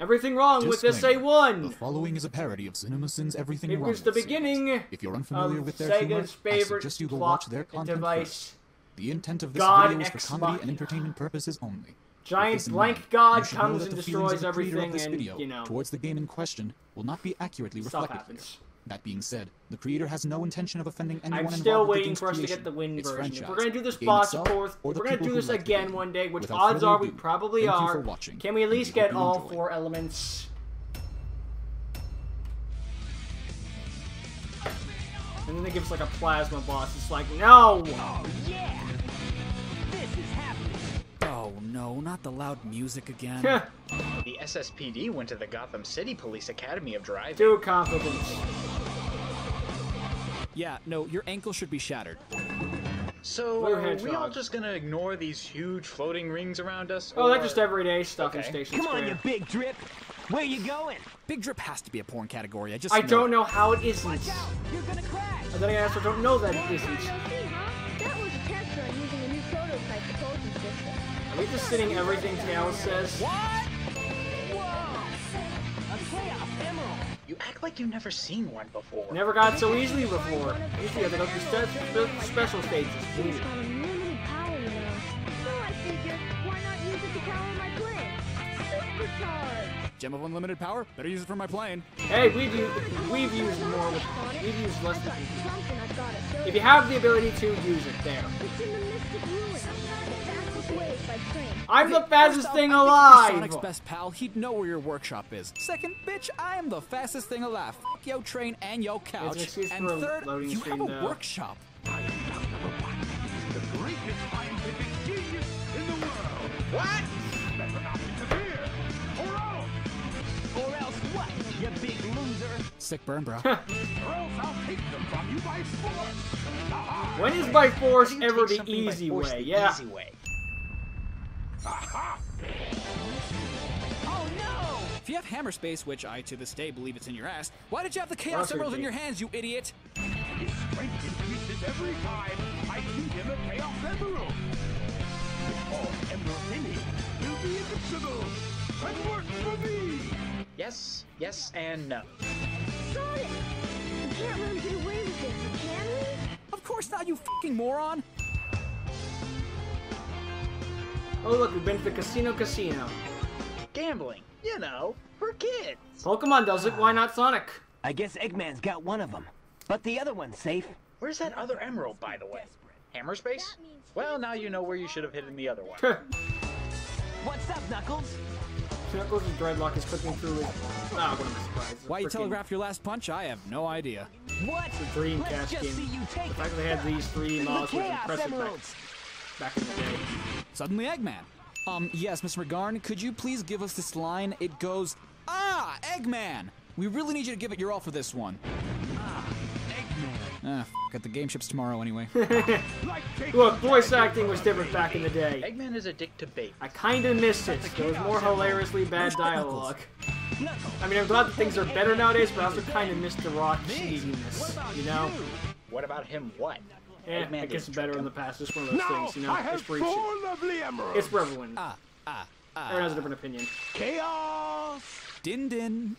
Everything wrong with this A1. The following is a parody of CinemaSins' Everything Wrong It was the series. beginning If you're unfamiliar of with their Sega's humor, I favorite suggest you go plot watch their content device. first. The intent of this God video is Ex for comedy and Machina. entertainment purposes only. Giant With this in blank mind, God you should know comes that and the feelings of destroys the creator of everything, this and, video you know, towards the game in question will not be accurately stuff reflected happens. here. That being said, the creator has no intention of offending anyone I'm involved still with the waiting game's for us to creation, get the win its version. If franchise, we're going to do this the game boss itself, forth, or if the we're going to people do who this like the again game. one day, which Without odds further are we ado, probably thank you are, for watching, can we at and least we hope get you all enjoy. 4 elements? And then they give us like a plasma boss. It's like, no! Oh, yeah! This is happening! Oh no, not the loud music again. The SSPD went to the Gotham City Police Academy of Driving. Too confident. Yeah, no, your ankle should be shattered. So, Blue are we all hedgehog. just gonna ignore these huge floating rings around us? Oh, or... that's just everyday stuff in Okay. Station Come Square. on, you big drip! Where you going? Big Drip has to be a porn category. I don't know how it isn't. Watch out! You're gonna crash! And then I also don't know that it isn't. That was a test run using a new prototype propulsion system. Are we just sitting everything Tails says? What? Whoa! A Chaos Emerald! You act like you've never seen one before. Never got so easily before. Usually I have to go through special stages. It's got unlimited power, you know. So I figured, why not use it to power my plane? Supercharge! Gem of unlimited power? Better use it for my plane. Hey, we've used more. We've used less than. Something I've got to show If you have the ability to use it, there. It's in the Mystic Ruins. The fastest way is by train. I'm the First fastest off, thing I think if alive. you're Sonic's best pal, he'd know where your workshop is. Second, bitch, I am the fastest thing alive. Fuck yo train and yo couch. excuse And for a third, loading you screen, have a though. workshop. The greatest scientific genius in the world. What? Better not interfere, or else, Or else what, you big loser? Sick burn, bro. or else I'll take them from you by force. Aha! When is by force How do you ever take the something by easy force way? the Yeah. Easy way. Aha! Oh no! If you have hammer space, which I to this day believe it's in your ass, why did you have the Chaos Roger Emeralds in D. your hands, you idiot? His strength increases every time I shoot him a Chaos Emerald. With all emeralds in him, he'll be invincible and work for me. Yes, yes, and no. Sonic! We can't let him get away with this, can we? Of course not, you fucking moron. Oh look, we've been to the Casino. Gambling, you know, for kids. Pokemon does it. Why not Sonic? I guess Eggman's got one of them. But the other one's safe. Where's that other emerald, by the way? Hammer space? Well, now you know where you should have hidden the other one. What's up, Knuckles? Knuckles' dreadlock is clicking through his. Ah, what am I surprised? It's a Why you frickin' telegraphed your last punch? I have no idea. What? Dreamcast Let's just game. see you take The fact it. that they had these 3 The models was Chaos impressive Emeralds. back in the day. Suddenly Eggman. Yes, Miss McGarn, could you please give us this line? It goes, ah, Eggman! We really need you to give it your all for this one. Ah, f*** it, the game ships tomorrow anyway. Look, voice acting was different back in the day. Eggman is a dick to bait. I kinda missed it. There was more hilariously bad dialogue. I mean, I'm glad that things are better nowadays, but I also kinda missed the raw cheesiness, you know? What about him? What? Yeah, Eggman it gets didn't better trick in him. the past. It's one of those Now things, you know? I It's have for 4 each. lovely emeralds. It's for everyone. Everyone has a different opinion. Chaos. Din din.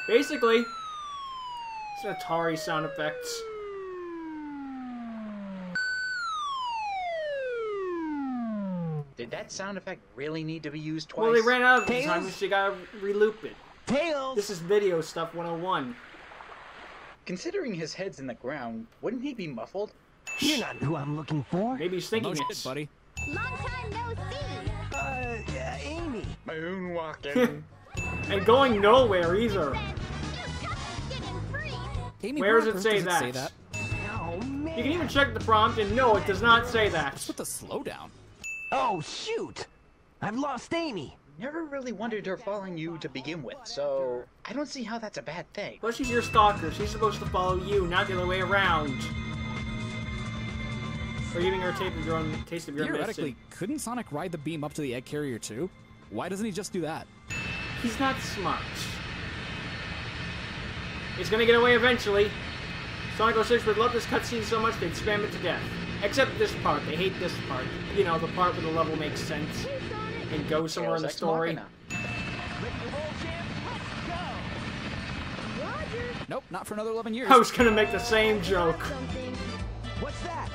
Basically, it's an Atari sound effects. Did that sound effect really need to be used twice? Well, they ran out of the Tails? time, so you gotta re-loop it. Tails! This is video stuff 101. Considering his head's in the ground, wouldn't he be muffled? You're not who I'm looking for. Maybe he's thinking No it. shit, buddy. Long time no see! Amy. Moonwalking. And going nowhere either. Amy, Where does on it earth say does that? say that? Oh, man. You can even check the prompt, and no, it does not say that. What's with the slowdown? Oh, shoot! I've lost Amy. Never really wanted her following you to begin with, so I don't see how that's a bad thing. Well, she's your stalker. She's supposed to follow you, not the other way around. Or giving her a taste of your own Theoretically, medicine. couldn't Sonic ride the beam up to the egg carrier too? Why doesn't he just do that? He's not smart. He's gonna get away eventually. Sonic 06 would love this cutscene so much they'd spam it to death. Except this part. They hate this part. You know, the part where the level makes sense and goes somewhere in the Deus Ex story. Machina. Ready to roll, champ? Nope, not for another 11 years. I was gonna make the same joke. Something. What's that?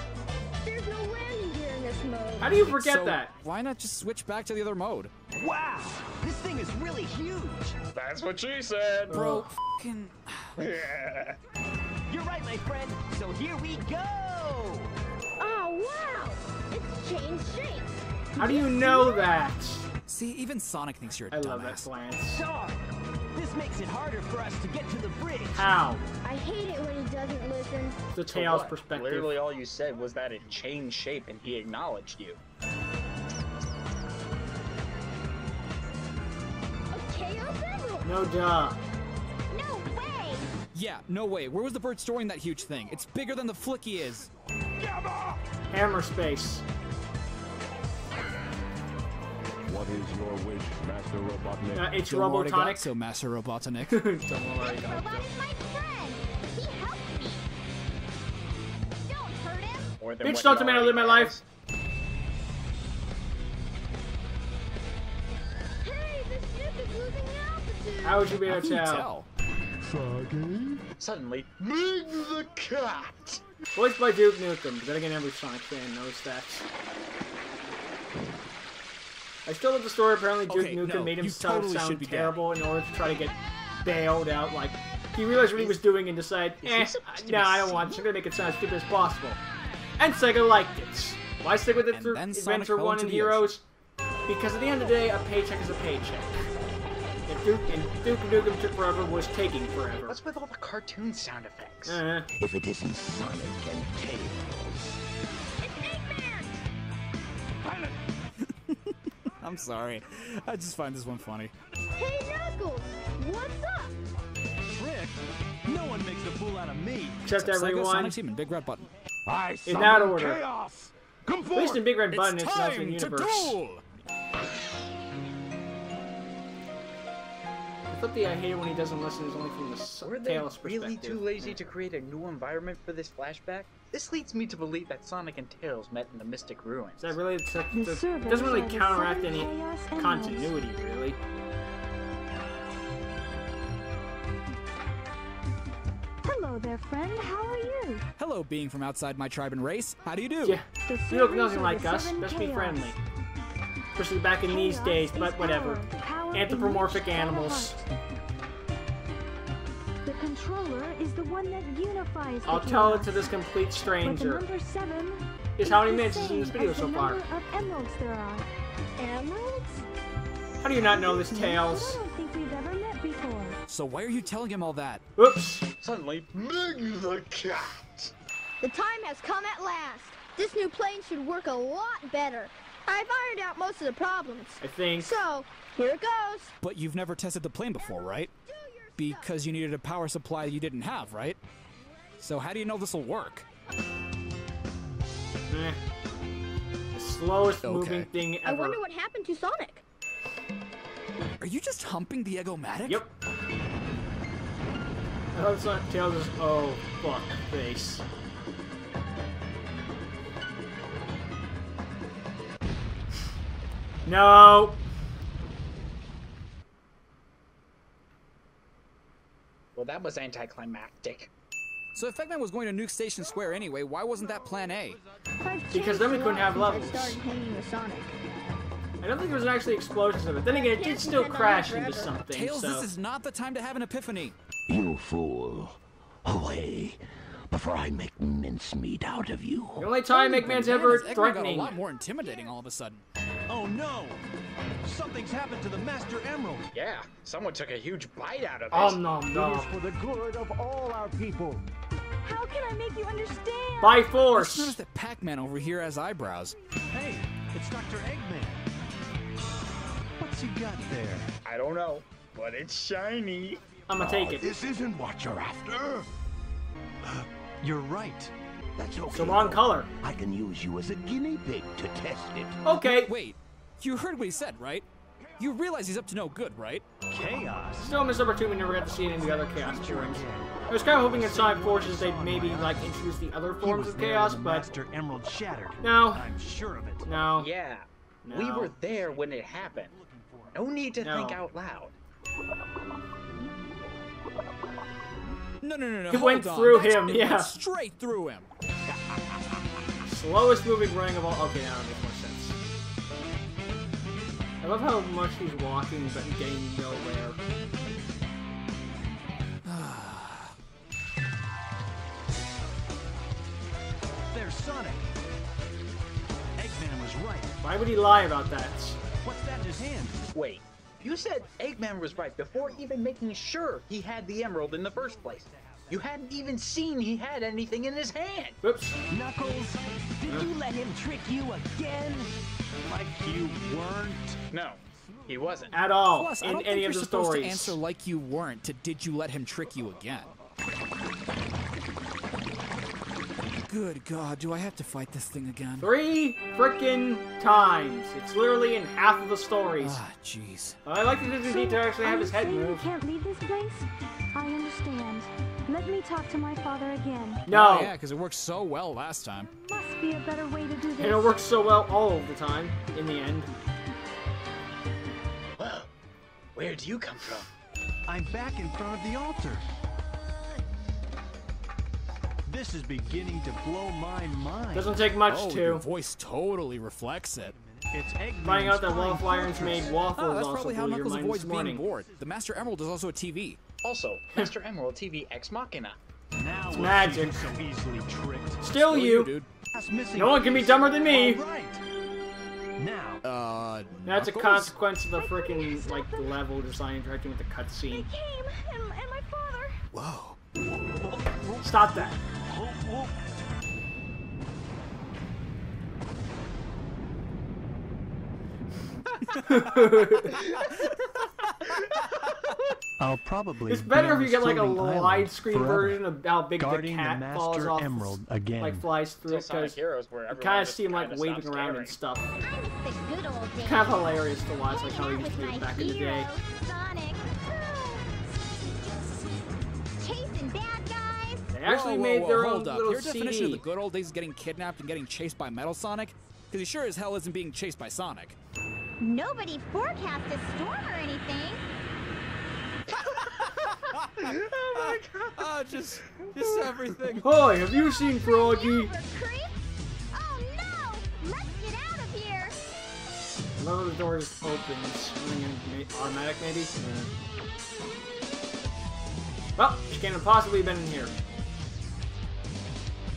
There's no landing gear in this mode. How do you forget So, that? why not just switch back to the other mode? Wow, this thing is really huge. That's what she said. Bro, fucking... You're right, my friend. So here we go. Oh, wow! It's changed shape. How do you know that? See, even Sonic thinks you're a I dumbass. love that glance. Darn. This makes it harder for us to get to the bridge. How? I hate it when he doesn't listen. The So Tails what? perspective. Literally all you said was that it changed shape and he acknowledged you. A Chaos Emerald! No duh. No way! Yeah, no way. Where was the bird storing that huge thing? It's bigger than the Flicky is. Hammer space. What is your wish, Master Robotnik? It's Don't worry, Robotonic. so Master Robotnik. Don't worry, This don't. robot is my friend! He helped me! Don't hurt him! More than Bitch, what don't he demand I live my already life. Hey, the ship is losing altitude! How would you be How able can to you tell? Soggy? has. Suddenly, Mig the cat. Voiced by Duke Nukem, but then again, every Sonic fan knows that. I still love the story. Apparently, Duke Okay, Nukem no, made you himself totally should sound be dead. terrible in order to try to get bailed out. Like, he realized what he was doing and decided, he supposed to be nah, I don't want it. I'm gonna make it sound as stupid as possible. And Sega liked it. Why stick with it And through then Sonic Adventure fell 1 into and the Heroes? Because at the end of the day, a paycheck is a paycheck. And Duke Nukem took forever was taking forever. What's with all the cartoon sound effects? If it isn't Sonic and Tails. It's Eggman! I'm sorry. I just find this one funny. Hey, Knuckles! What's up? Trick? No one makes a fool out of me. Except Sega, everyone. Sonic Team, and Big Red Button. I In summon that order. chaos. Come At least forth. in Big Red Button, It's it's time Nelson to Universe. duel! I thought I hated when he doesn't listen is only from Were the they Tails really perspective. too lazy to create a new environment for this flashback? This leads me to believe that Sonic and Tails met in the Mystic Ruins. Is that really? It servers doesn't really are the counteract seven any chaos emeralds. continuity, really. Hello there, friend. How are you? Hello, being from outside my tribe and race. How do you do? Yeah, The you look servers nothing are like the us. seven Best be chaos. friendly. Especially back in these days, Chaos but is whatever. power in Anthropomorphic each animals. heart. The controller is the one that unifies the I'll tell it chaos. to this complete But the stranger. number 7 Is how many the minutes is in this same video as so the far? number of emeralds there are. Emeralds? How do you not know this, I Tails? don't think we've ever met before. So why are you telling him all that? Oops. Suddenly, Mig the cat. The time has come at last. This new plane should work a lot better. I've ironed out most of the problems. I think. So, here it goes. But you've never tested the plane before, right? Because you needed a power supply you didn't have, right? So how do you know this'll work? Eh. The slowest moving Okay. thing I ever. wonder what happened to Sonic. Are you just humping the Egg-O-Matic? Yep. I hope it's not Tails' oh fuck face. No. Well, that was anticlimactic. So if Eggman was going to nuke Station Square anyway, why wasn't that plan A? Because then we couldn't have levels. I started hanging with Sonic. I don't think there was actually explosions of it. Then again, it did still crash into something. Tails, So this is not the time to have an epiphany. You fool. Away, before I make mincemeat out of you. the only time Eggman's Man, ever Eggman got a threatening. lot more intimidating all of a sudden. Oh no! Something's happened to the Master Emerald. Yeah, someone took a huge bite out of it. Oh no It is no. for the good of all our people. How can I make you understand? By Just noticed force. that Pac-Man over here has eyebrows. Hey, it's Dr. Eggman. What's he got there? I don't know, but it's shiny. I'ma take it. This isn't what you're after. You're right. That's okay. It's the wrong color. I can use you as a guinea pig to test it. Okay. Wait, you heard what he said, right? You realize he's up to no good, right? Chaos. Still missed number 2. We never got to see it in the other Chaos forms. I was kind of hoping in Sonic Forces they'd maybe like introduce the other He forms was of there Chaos, when the but Master Emerald shattered. no, I'm sure of it. no. Yeah, we No. were there when it happened. No need to No. think out loud. No. It went hold on. through That's- him, it yeah. went straight through him. Slowest moving ring of all. Okay, now that makes more sense. I love how much he's walking but getting nowhere. There's Sonic. Eggman was right. Why would he lie about that? What's that in his hand? Wait, you said Eggman was right before even making sure he had the emerald in the first place. You hadn't even seen he had anything in his hand. Oops. Knuckles, did you let him trick you again? Like you weren't. No, he wasn't. At all Plus, I in don't think any you're of the supposed stories. to answer like you weren't to did you let him trick you again. Good God, do I have to fight this thing again? 3 frickin' times. It's literally in half of the stories. Ah, jeez. I like the Disney to actually have his head Are you saying move. we can't leave this place? I understand. Let me talk to my father again. No. Oh, yeah, because it worked so well last time. Must be a better way to do this. And it works so well all of the time, in the end. Well, where'd you come from? I'm back in front of the altar. This is beginning to blow my mind. Doesn't take much Oh, your to. voice totally reflects it. It's Eggman's Finding out that flying waffle irons fortress. made waffles Oh, that's also probably how blew your Knuckles mind avoids this being morning. bored. The Master Emerald is also a TV. Also, Master Emerald TV Ex Machina. Now It's we're magic. so easily tricked. Still you. dude. That's missing No one can be piece. dumber than me. All right. Now, That's a Knuckles? consequence of the frickin' like level design interacting with the cutscene. Came, and my father. Whoa. Stop that. I'll probably. It's better if be you get like a on this floating island widescreen forever, version of how big the guarding cat the falls Master off, Emerald again. like flies through Till it, Sonic because Heroes, where it everyone kind of just seemed like kinda waving stopped around caring. and stuff. I miss the good old days. Kind of hilarious to watch, like how he Hanging used out to do with it my back in the day. hero, Sonic. Chasing bad guys. They actually Whoa, made whoa, their whoa, own hold up. little Your definition of CD. the good old days is getting kidnapped and getting chased by Metal Sonic? Because he sure as hell isn't being chased by Sonic. Nobody forecast a storm or anything. Oh, just everything. Hi, have you seen Froggy? Over, creep. Oh no! Let's get out of here. None of the door just opens. Automatic, maybe? Well, she can't have possibly been in here.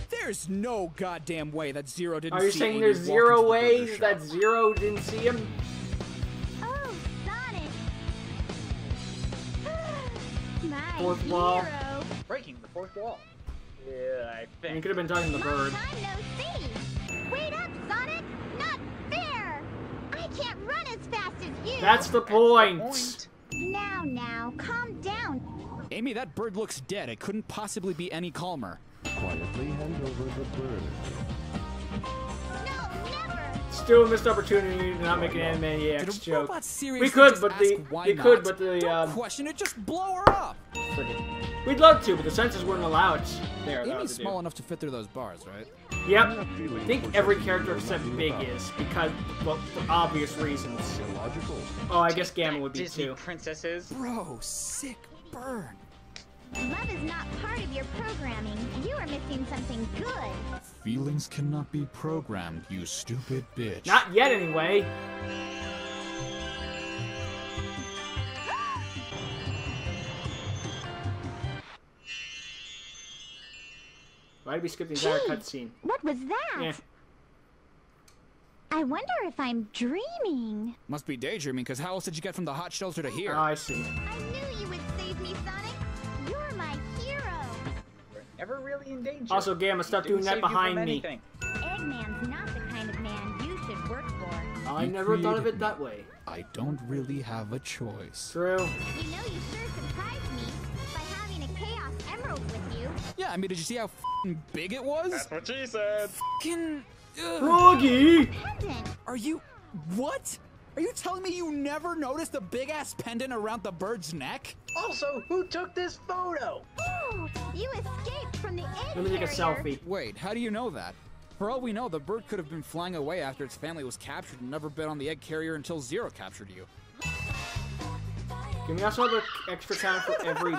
There's no goddamn way that Zero didn't Are you see saying Amy there's walk zero into the ways burger that shop. Zero didn't see him? Oh, Sonic. My Fourth wall. hero. Breaking the fourth wall. Yeah, I You think. could have been talking to the bird. Long time no see. Wait up, Sonic. Not fair. I can't run as fast as you. That's the point. Point. Now, calm down. Amy, that bird looks dead. It couldn't possibly be any calmer. Quietly hand over the bird. No, never. Still a missed opportunity to not make an Did Animaniacs a joke. robot seriously We could, just but ask the why we not? could, but the Don't question it, just blow her up. frickin'. We'd love to, but the censors wouldn't allow it. There, that Amy's was small enough to fit through those bars, right? Yep. I think every character except Big is, because, well, for obvious reasons. Illogical. Oh, I guess Gamma would be Disney too. princesses. Bro, sick burn. Love is not part of your programming. You are missing something good. Feelings cannot be programmed, you stupid bitch. Not yet, anyway. Why'd we skip the entire Gee, cutscene? What was that? Yeah. I wonder if I'm dreaming. Must be daydreaming, because how else did you get from the hot shelter to here? Oh, I see. I knew you would save me, Sonic. You're my hero. We're never really in danger. Also, Gamma, stop Didn't doing that save you from behind me. anything. Eggman's not the kind of man you should work for. I You never thought of created it that way. I don't really have a choice. True. You know you sure surprised me by having a Chaos Emerald with you. Yeah, I mean, did you see how f***ing big it was? That's what she said. F***ing... Froggy! Pendant. Are you... What? Are you telling me you never noticed the big-ass pendant around the bird's neck? Also, who took this photo? Ooh, you escaped from the egg Let me take a carrier. selfie. Wait, how do you know that? For all we know, the bird could have been flying away after its family was captured and never been on the egg carrier until Zero captured you. Can we also have extra counter for every...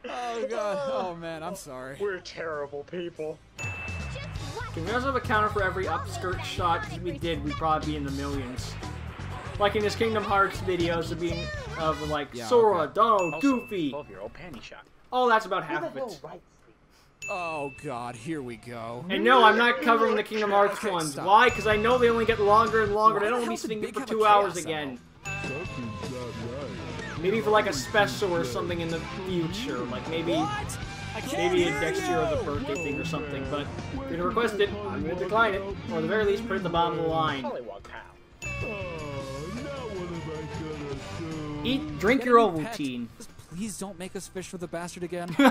Oh god. Oh man, I'm sorry. We're terrible people. Can we also have a counter for every upskirt shot? Because if we did, we'd probably be in the millions. Like in his Kingdom Hearts videos of being of like Sora, Donald, Goofy. 12-year-old panty shot. Oh, that's about half of it. Oh god, here we go. And no, I'm not covering the Kingdom Hearts ones. Stop. Why? Because I know they only get longer and longer. They don't want to be sitting here for 2 hours again. Maybe for like a special or something in the future. Like maybe next year or the birthday thing or something. But if you're gonna request it, I'm gonna decline it. Or at the very least, put it at the bottom of the line. Drink your Ovaltine. Please don't make us fish for the bastard again. You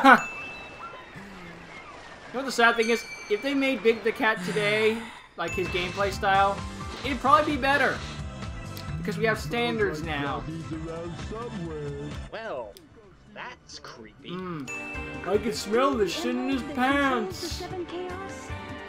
know what the sad thing is? If they made Big the Cat today, like his gameplay style, it'd probably be better. Because we have standards now. Well, that's creepy. I can smell the shit in his pants.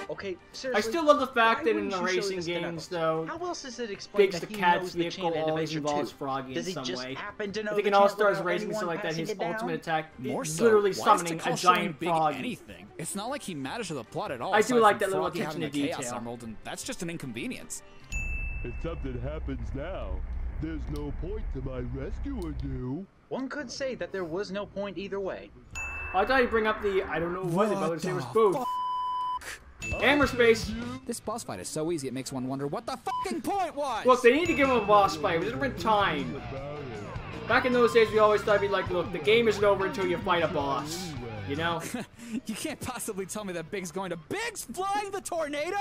Okay, seriously. I still love the fact that in the racing games, though, how else is it explained Biggs that the he Cat's knows the vehicle chant always Adventure involves 2? Froggy Does in he some just way. happen to know I think the in All chant Stars without Racing, anyone something like that, passing his it down? ultimate attack More is so, literally why is summoning a Tikal showing giant Big frog. anything? It's not like he matters to the plot at all. I do aside like from that little Froggy attention having to the Chaos detail. Emerald, and that's just an inconvenience. If something happens now, there's no point to my rescuing you. One could say that there was no point either way. I thought you'd bring up the, I don't know what I would say was both. Hammer space. This boss fight is so easy it makes one wonder what the fucking point was! Look, they need to give him a boss fight. It was different time. Back in those days, we always thought it'd be like, look, the game isn't over until you fight a boss. You know? You can't possibly tell me that Big's going to Big's flying the tornado?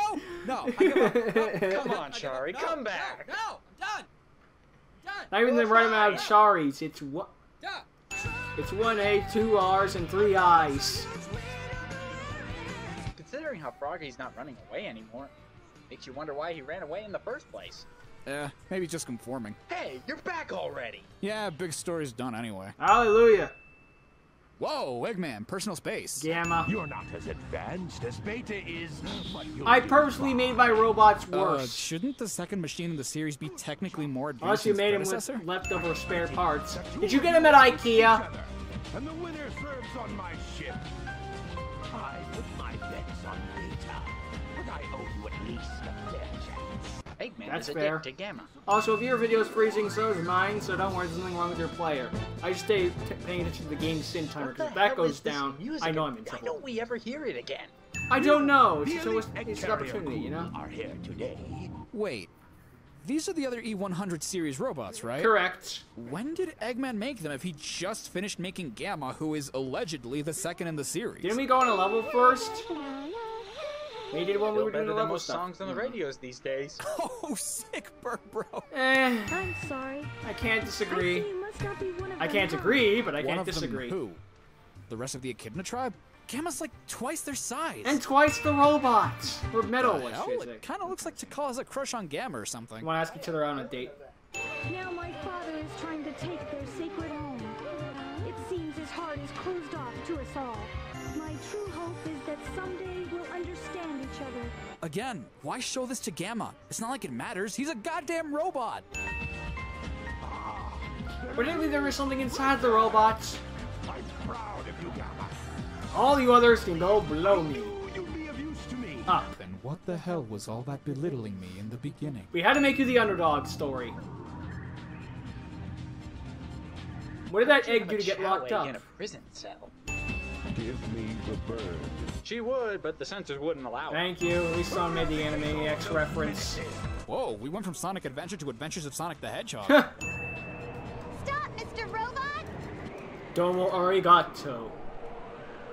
No, I give up. No, Come on, Shari, come back. No, I'm done. Not even the right amount of Charis. It's what? It's 1 A, 2 R's, and 3 I's. Considering how Froggy's not running away anymore, makes you wonder why he ran away in the first place. Maybe just conforming. Hey, you're back already! Yeah, Big's story's done anyway. Hallelujah. Whoa, Eggman, personal space. Gamma. You're not as advanced as Beta is, but you'll I be purposely fine. made my robots worse. Shouldn't the second machine in the series be technically more Unless advanced you than made its him predecessor? with leftover spare parts. Did you get him at IKEA? And the winner serves on my ship. I put my bets on Beta, but I owe you at least a fair chance. Eggman That's is a fair. dick to Gamma. Also, if your video's freezing, so is mine, so don't worry, there's nothing wrong with your player. I just stay paying attention to the game sin timer, What the because if that hell goes is this down, music? I know I'm in Why trouble. don't we ever hear it again? I don't know. The It's, elite it's an Egg opportunity, Carrier you know? crew are here today. Wait, these are the other E100 series robots, right? Correct. When did Eggman make them if he just finished making Gamma, who is allegedly the second in the series? Didn't we go on a level first? We did when we Still were doing better the than level most stuff. songs on the radios these days. Oh, sick burn, bro. I'm sorry. I can't I disagree. see you must not be one of I them, can't huh? agree, but I One can't of them disagree. who? The rest of the Echidna tribe? Gamma's like twice their size. And twice the robots. Or metal, the I hell? should say. It kind of looks like Tikal has a crush on Gamma or something. Want to ask each other out on a date? Now my father is trying to take their sacred home. It seems his heart is closed off to us all. My true hope is that someday we'll understand each other. Again, why show this to Gamma? It's not like it matters. He's a goddamn robot. Particularly there is something inside the robots. I'm proud of you, Gamma. All you others can go below me. You'll be of use to me. Up. Then what the hell was all that belittling me in the beginning? We had to make you the underdog story. What did that egg do to get locked up? In a prison cell. Give me the bird. She would, but the censors wouldn't allow it. Thank you. At least someone made the Animaniacs reference. Whoa, we went from Sonic Adventure to Adventures of Sonic the Hedgehog. Stop, Mr. Robot! Domo arigato.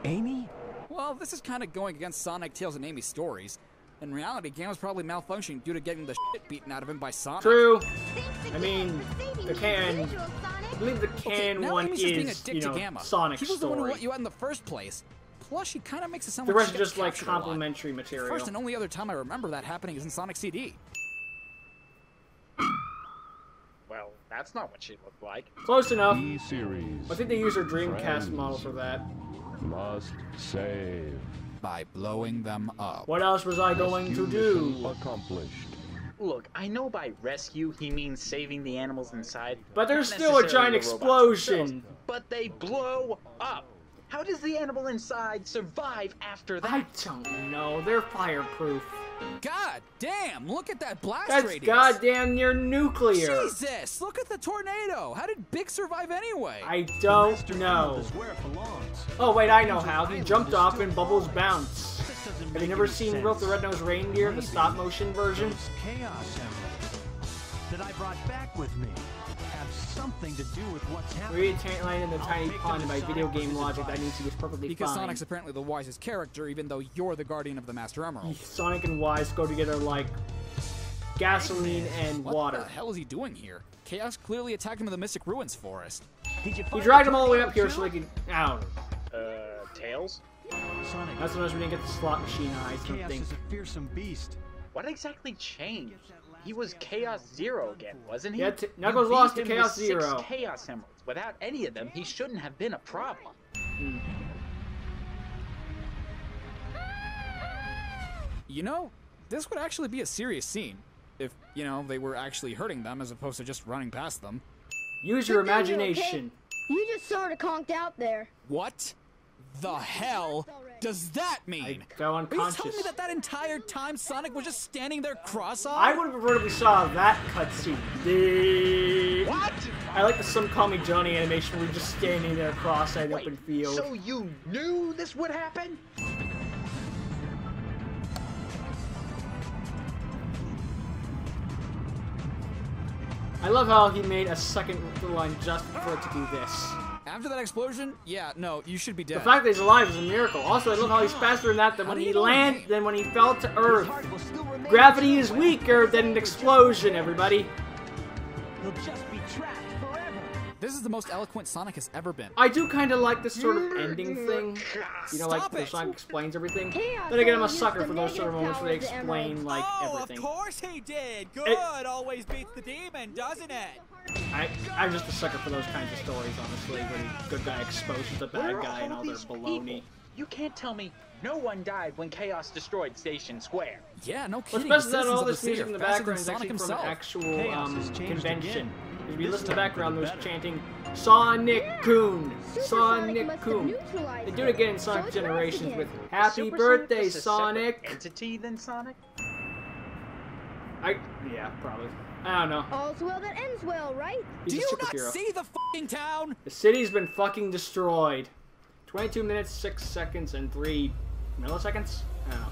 Amy? Well, this is kind of going against Sonic, Tails, and Amy's stories. In reality, Gamma's probably malfunctioning due to getting the shit beaten out of him by Sonic. True. Thanks I mean, again for saving the me, can. individual Sonic. I believe the can now one Amy's just being a is, dick you to know, Gamma. Sonic's He was the one who story. let you out in the first place. Plus, she kind of makes it sound The like rest she are gets just like captured a lot. complimentary material. First and only other time I remember that happening is in Sonic CD. Well, that's not what she looked like. Close enough. E-Series. I think they use her Dreamcast model for that. Must save. By blowing them up. What else was I going to do? Accomplished. Look, I know by rescue he means saving the animals inside. But there's not still a necessarily giant the robots explosion. themselves, but they blow up. How does the animal inside survive after that? I don't know. They're fireproof. God damn, look at that blast That's radius. goddamn near nuclear. Jesus, look at the tornado. How did Big survive anyway? I don't know. Oh wait, I know how. He jumped off and bubbles bounce. Have you never seen Ralph the Red-Nosed Reindeer, the stop-motion version? Chaos emeralds that I brought back with me have something to do with what's happening. Read Tank in the tiny pond by video game logic. That means he was perfectly because fine. Sonic's apparently the wisest character, even though you're the guardian of the Master Emerald. Sonic and Wise go together like gasoline and water. What the hell is he doing here? Chaos clearly attacked him in the Mystic Ruins forest. He dragged him all the way up here so he could... Ow. Tails? Sonic, That's when we didn't get the slot machine eyes, I Chaos think. is a fearsome beast. What exactly changed? He was Chaos Zero again, wasn't he? Yeah, Knuckles lost to You beat him Chaos with Zero. 6 Chaos Emeralds. Without any of them, he shouldn't have been a problem. You know, this would actually be a serious scene. If, you know, they were actually hurting them as opposed to just running past them. Use your imagination. You just sort of conked out there. What the hell does that mean? I fell Are you unconscious. telling me that that entire time Sonic was just standing there cross-eyed? I would have preferred if we saw that cutscene. What? I like the Some Call Me Johnny animation where we're just standing there cross-eyed open field. So you knew this would happen? I love how he made a second line just for it to do this. After that explosion, yeah, no, you should be dead. The fact that he's alive is a miracle. Also, I love how he's faster than that than when he landed, than when he fell to Earth. Gravity is weaker than an explosion, everybody. He'll just be trapped forever. This is the most eloquent Sonic has ever been. I do kind of like this sort of ending thing. You know, like where Sonic explains everything. Then again, I'm a sucker for those sort of moments where they explain, like, everything. Of course he did. Good always beats the demon, doesn't it? I'm just a sucker for those kinds of stories, honestly, where the good guy exposes the bad guy and all their baloney. You can't tell me no one died when Chaos destroyed Station Square. Yeah, no What's kidding. best The is that all citizens of this the music city in the are faster background than is Sonic actually from an himself. actual convention. If you listen to the background, there's chanting Sonic Coon, Sonic Coon. They do it again in Sonic Generations with Happy Birthday, Sonic. Entity than Sonic? Yeah, probably. I don't know. All's well that ends well, right? He's Do a you not superhero. see the f***ing town? The city's been fucking destroyed. 22 minutes, 6 seconds, and 3 milliseconds? I don't know.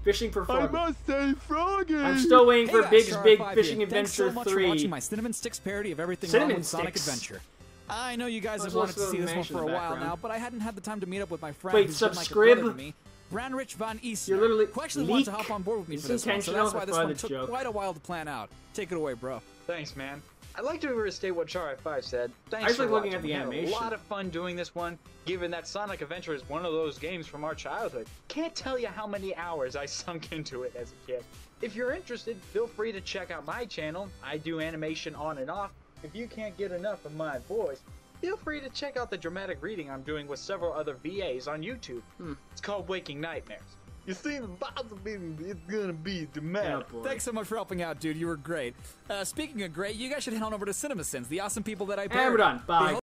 Fishing for Froggy. must say Froggy! I'm still waiting for Hey guys, Big's Star Big 5 Fishing here. Thanks Adventure so much 3. for watching my Cinnamon Sticks parody of everything Cinnamon wrong with Sonic Sticks. Adventure. I know you guys There's have wanted to also see this one animation for a in the while background. now, but I hadn't had the time to meet up with my friend Wait, who's been like a subscribe? brother to me, Branrich VanIstner, You're literally who actually wanted to leak. hop on board with me It's for this one, so intentional, that's why I this find one it took joke. quite a while to plan out. Take it away, bro. Thanks, man. I'd like to restate what Char 5 said. Thanks I just for like looking watching. at the We had animation. a lot of fun doing this one, given that Sonic Adventure is one of those games from our childhood. Can't tell you how many hours I sunk into it as a kid. If you're interested, feel free to check out my channel. I do animation on and off. If you can't get enough of my voice, feel free to check out the dramatic reading I'm doing with several other VAs on YouTube. It's called Waking Nightmares. You see the possibility it's gonna be dramatic. Thanks so much for helping out, dude. You were great. Speaking of great, you guys should head on over to CinemaSins, the awesome people that I And parody. we're done. Bye.